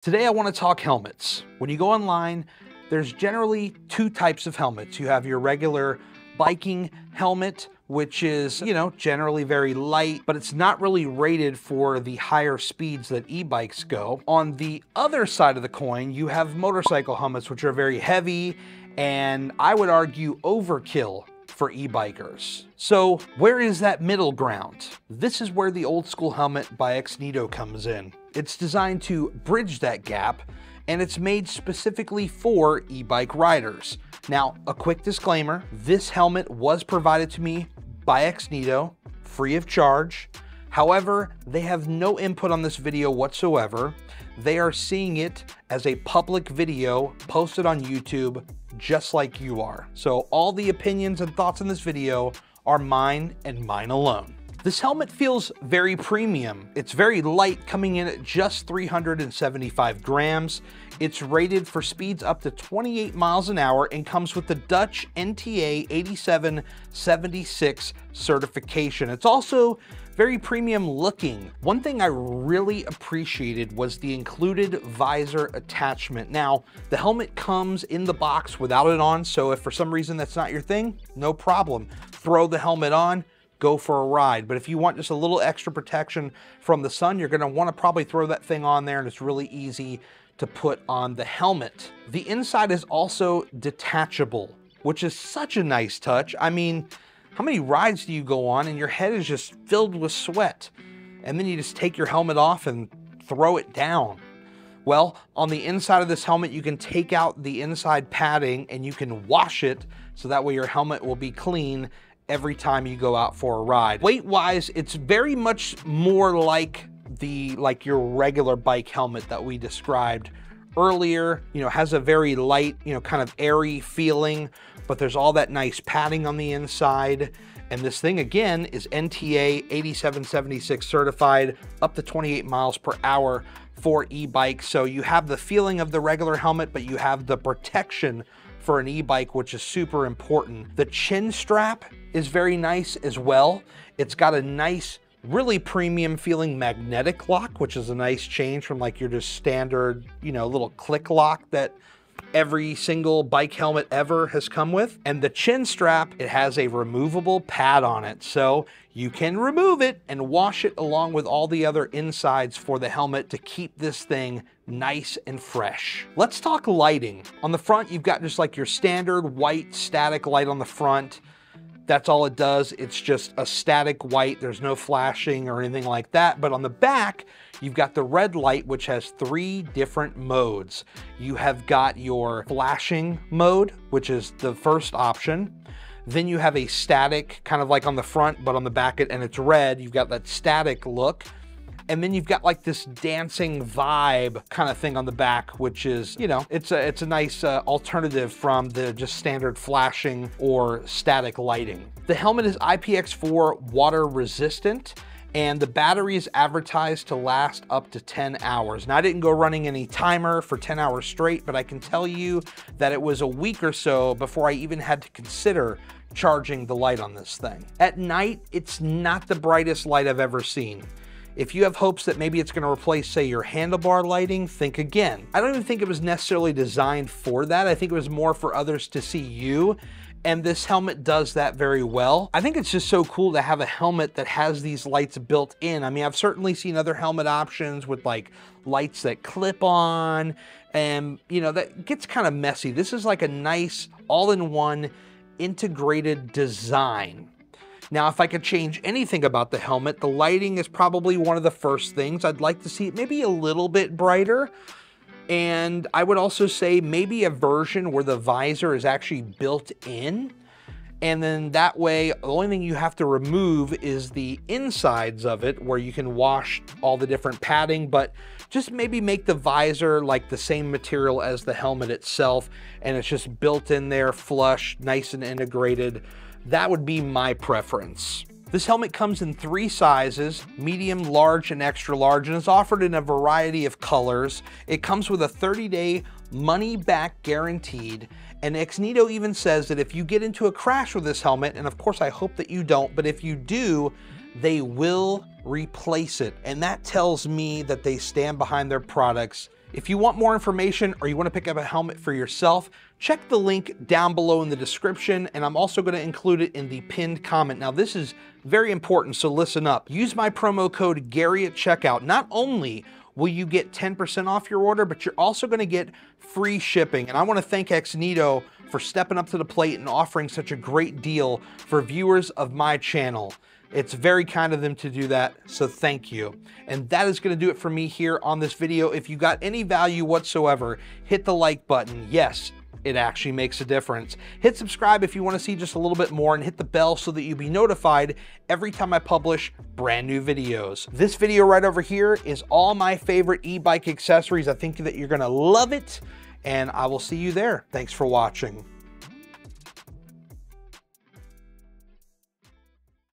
Today I want to talk helmets. When you go online, there's generally two types of helmets. You have your regular biking helmet, which is, generally very light, but it's not really rated for the higher speeds that e-bikes go. On the other side of the coin, you have motorcycle helmets, which are very heavy and I would argue overkill for e-bikers. So where is that middle ground? This is where the old school helmet by xnito comes in. It's designed to bridge that gap, and it's made specifically for e-bike riders. Now, a quick disclaimer, this helmet was provided to me by xnito, free of charge. However, they have no input on this video whatsoever. They are seeing it as a public video posted on YouTube, just like you are. So all the opinions and thoughts in this video are mine and mine alone. This helmet feels very premium. It's very light, coming in at just 375 grams. It's rated for speeds up to 28 miles an hour and comes with the Dutch NTA 8776 certification. It's also very premium looking. One thing I really appreciated was the included visor attachment. Now, the helmet comes in the box without it on, so if for some reason that's not your thing, no problem. Throw the helmet on, go for a ride. But if you want just a little extra protection from the sun, you're gonna wanna probably throw that thing on there, and it's really easy to put on the helmet. The inside is also detachable, which is such a nice touch. I mean, how many rides do you go on and your head is just filled with sweat? And then you just take your helmet off and throw it down. Well, on the inside of this helmet, you can take out the inside padding and you can wash it, so that way your helmet will be clean every time you go out for a ride. Weight-wise, it's very much more like your regular bike helmet that we described earlier. Has a very light, kind of airy feeling, but there's all that nice padding on the inside. And this thing, again, is NTA 8776 certified, up to 28 miles per hour for e-bikes. So you have the feeling of the regular helmet, but you have the protection for an e-bike, which is super important. The chin strap is very nice as well. It's got a nice, really premium feeling magnetic lock, which is a nice change from like your just standard, little click lock that every single bike helmet ever has come with. And the chin strap, it has a removable pad on it, so you can remove it and wash it along with all the other insides for the helmet to keep this thing nice and fresh. Let's talk lighting. On the front, you've got just like your standard white static light on the front. That's all it does. It's just a static white. There's no flashing or anything like that. But on the back, you've got the red light, which has 3 different modes. You have got your flashing mode, which is the first option. Then you have a static, kind of like on the front, but on the back, and it's red. You've got that static look. And then you've got like this dancing vibe kind of thing on the back, which is, it's a nice alternative from the just standard flashing or static lighting. The helmet is IPX4 water resistant, and the battery is advertised to last up to 10 hours. Now, I didn't go running any timer for 10 hours straight, but I can tell you that it was a week or so before I even had to consider charging the light on this thing. At night, it's not the brightest light I've ever seen. If you have hopes that maybe it's going to replace, say, your handlebar lighting, think again. I don't even think it was necessarily designed for that. I think it was more for others to see you, and this helmet does that very well. I think it's just so cool to have a helmet that has these lights built in. I mean, I've certainly seen other helmet options with like lights that clip on, and that gets kind of messy. This is like a nice all-in-one integrated design. Now, if I could change anything about the helmet, the lighting is probably one of the first things. I'd like to see it maybe a little bit brighter. And I would also say maybe a version where the visor is actually built in. And then that way, the only thing you have to remove is the insides of it, where you can wash all the different padding, but just maybe make the visor like the same material as the helmet itself, and it's just built in there, flush, nice and integrated. That would be my preference. This helmet comes in 3 sizes, medium, large, and extra large, and is offered in a variety of colors. It comes with a 30-day money-back guaranteed, and xnito even says that if you get into a crash with this helmet, and of course I hope that you don't, but if you do, they will replace it. And that tells me that they stand behind their products If you want more information or you want to pick up a helmet for yourself, check the link down below in the description, and I'm also going to include it in the pinned comment. Now, this is very important, so listen up. Use my promo code Gary at checkout. Not only will you get 10% off your order, but you're also going to get free shipping. And I want to thank xnito for stepping up to the plate and offering such a great deal for viewers of my channel. It's very kind of them to do that, so thank you. And that is going to do it for me here on this video. If you got any value whatsoever, hit the like button. Yes, it actually makes a difference. Hit subscribe if you want to see just a little bit more, and hit the bell so that you'll be notified every time I publish brand new videos. This video right over here is all my favorite e-bike accessories. I think that you're going to love it, and I will see you there. Thanks for watching.